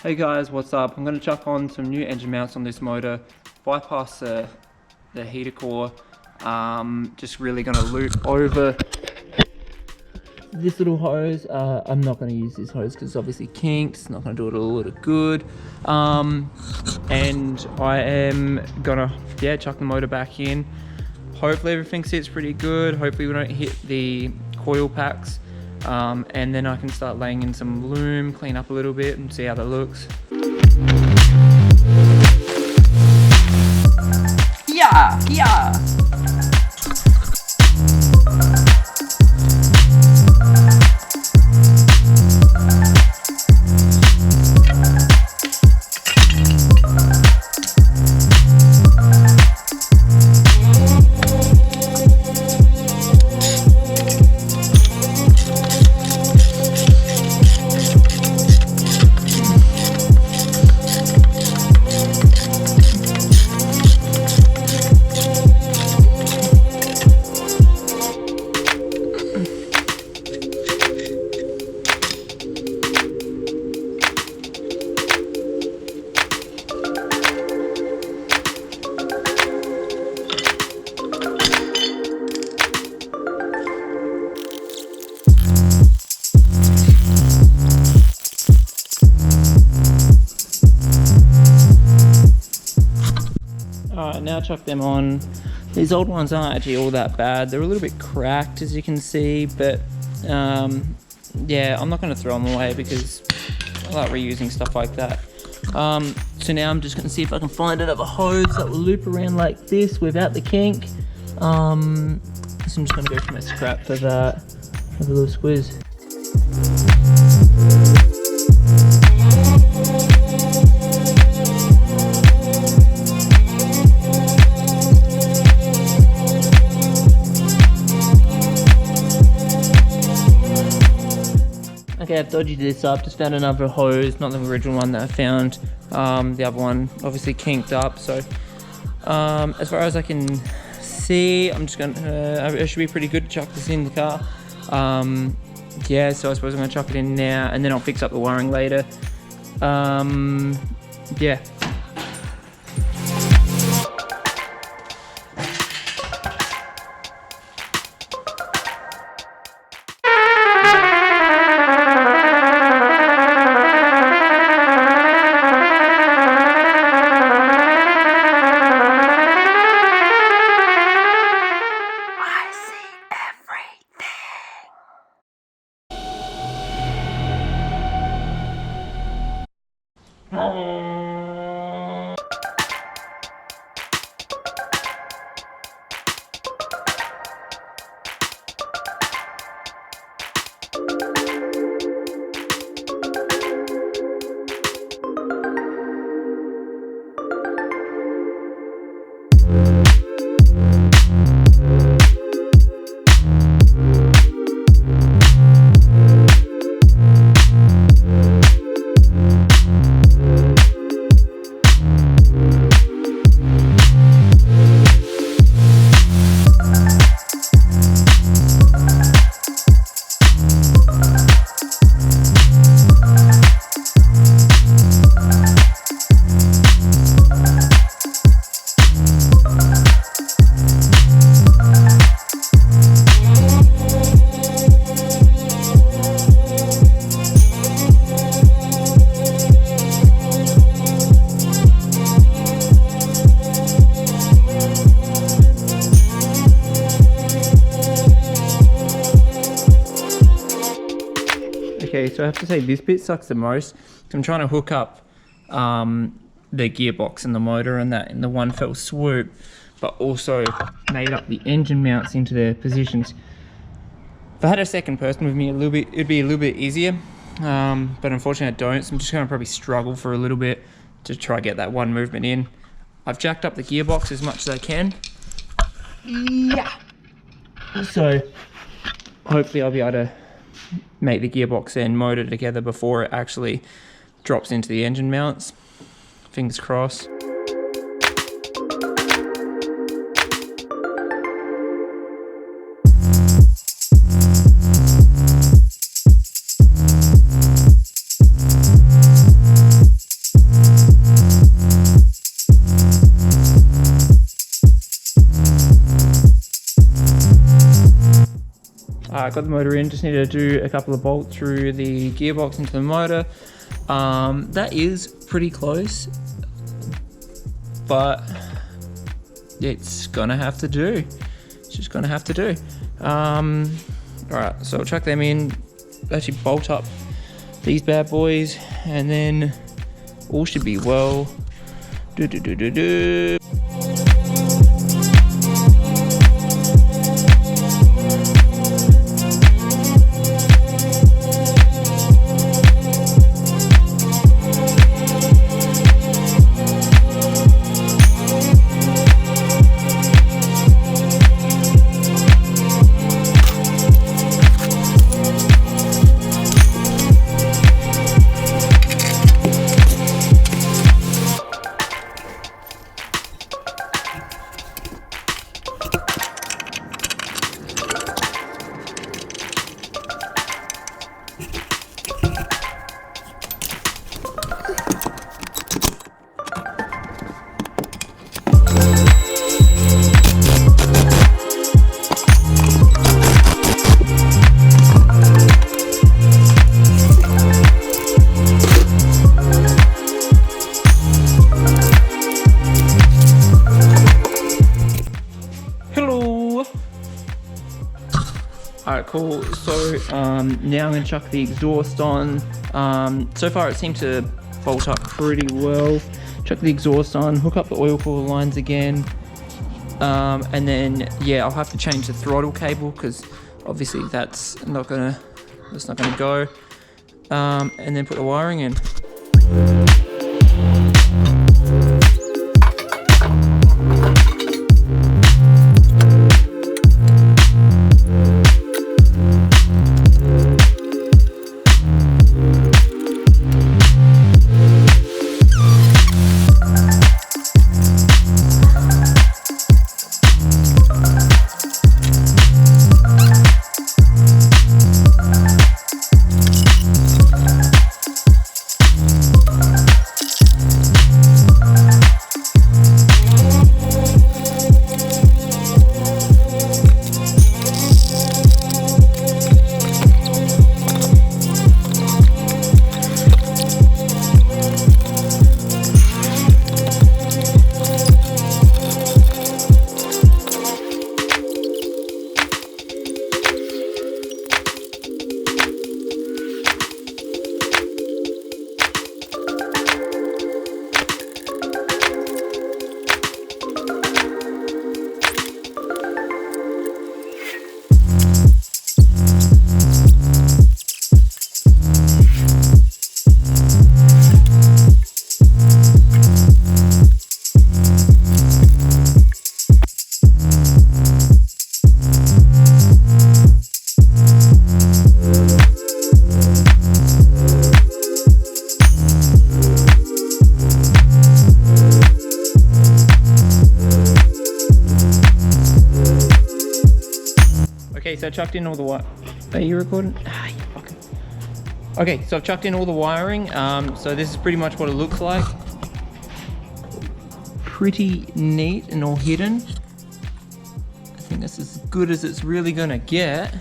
Hey guys, what's up? I'm going to chuck on some new engine mounts on this motor, bypass the heater core, just really going to loop over this little hose. I'm not going to use this hose because it's obviously kinked, it's not going to do it a lot of good. And I am going to chuck the motor back in. Hopefully everything sits pretty good, hopefully we don't hit the coil packs. And then I can start laying in some loom, clean up a little bit and see how that looks. Yeah. Alright, now chuck them on. These old ones aren't actually all that bad. They're a little bit cracked, as you can see, but yeah, I'm not going to throw them away because I like reusing stuff like that. So now I'm just going to see if I can find another hose that will loop around like this without the kink. So I'm just going to go for my scrap for that. Have a little squeeze. Okay, I've dodged this up, just found another hose, not the original one that I found. The other one obviously kinked up, so as far as I can see, I'm just gonna, it should be pretty good to chuck this in the car. Yeah, so I suppose I'm gonna chuck it in now and then I'll fix up the wiring later. Yeah. Okay, so I have to say this bit sucks the most. I'm trying to hook up the gearbox and the motor and that in the one fell swoop, but also made up the engine mounts into their positions. If I had a second person with me, it'd be a little bit easier, but unfortunately I don't, so I'm just going to probably struggle for a little bit to try to get that one movement in. I've jacked up the gearbox as much as I can. Yeah. So hopefully I'll be able to make the gearbox and motor together before it actually drops into the engine mounts. Fingers crossed. Alright, got the motor in, just need to do a couple of bolts through the gearbox into the motor. That is pretty close, but it's gonna have to do. It's just gonna have to do. Alright, so I'll chuck them in, actually bolt up these bad boys, and then all should be well. Alright, cool. So now I'm going to chuck the exhaust on. So far it seemed to bolt up pretty well. Chuck the exhaust on, hook up the oil cooler lines again. And then, yeah, I'll have to change the throttle cable because obviously that's not gonna go. And then put the wiring in. Okay, so I chucked in all the wire. Are you recording? Ah, you fucking. Okay, so I've chucked in all the wiring. So this is pretty much what it looks like. Pretty neat and all hidden. I think that's as good as it's really gonna get.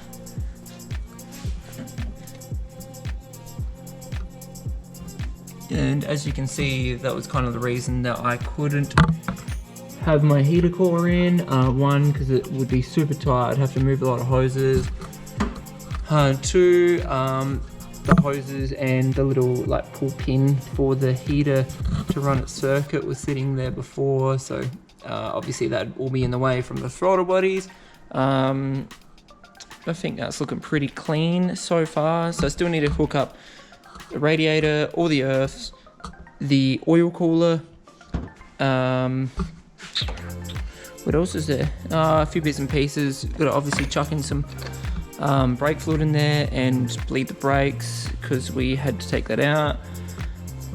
And as you can see, that was kind of the reason that I couldn't have my heater core in. One, because it would be super tight, I'd have to move a lot of hoses. Two, the hoses and the little like pull pin for the heater to run its circuit was sitting there before, so obviously that'd all be in the way from the throttle bodies. I think that's looking pretty clean so far, so I still need to hook up the radiator, all the earths, the oil cooler, what else is there? A few bits and pieces. Gotta obviously chuck in some brake fluid in there and bleed the brakes because we had to take that out.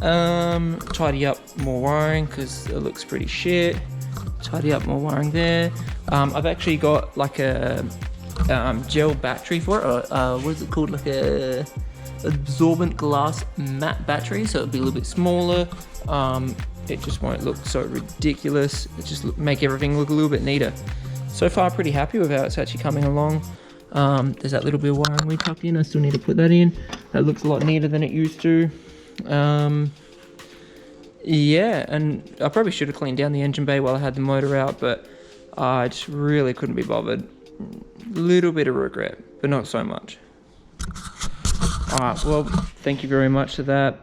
Tidy up more wiring because it looks pretty shit. Tidy up more wiring there. I've actually got like a gel battery for it. What is it called? Like a absorbent glass matte battery, so it'll be a little bit smaller. It just won't look so ridiculous. It just make everything look a little bit neater. So far, pretty happy with how it's actually coming along. There's that little bit of wiring we tucked in. I still need to put that in. That looks a lot neater than it used to. Yeah, and I probably should have cleaned down the engine bay while I had the motor out, but I just really couldn't be bothered. Little bit of regret, but not so much. Alright, well, thank you very much for that.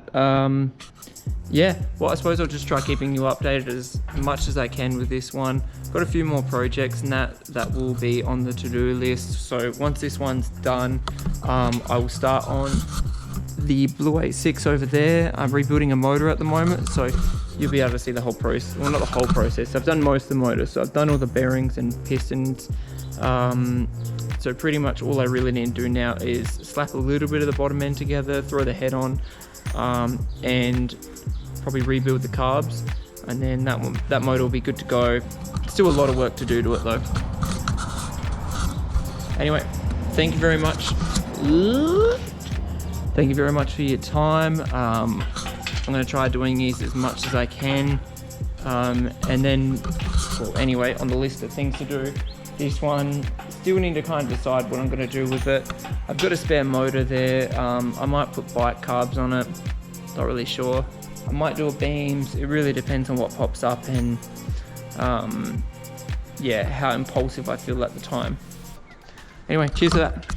Yeah, well, I suppose I'll just try keeping you updated as much as I can with this one. Got a few more projects and that will be on the to-do list. So once this one's done, I will start on the Blue 86 over there. I'm rebuilding a motor at the moment, so you'll be able to see the whole process. Well, not the whole process. I've done most of the motor, so I've done all the bearings and pistons. So pretty much all I really need to do now is slap a little bit of the bottom end together, throw the head on, and probably rebuild the carbs, and then that motor will be good to go. Still a lot of work to do to it though. Anyway, thank you very much. Thank you very much for your time. I'm going to try doing these as much as I can. And then, well, anyway, on the list of things to do, this one, still need to kind of decide what I'm going to do with it. I've got a spare motor there. I might put bike carbs on it. Not really sure. I might do a beams. It really depends on what pops up and yeah, how impulsive I feel at the time. Anyway, cheers for that.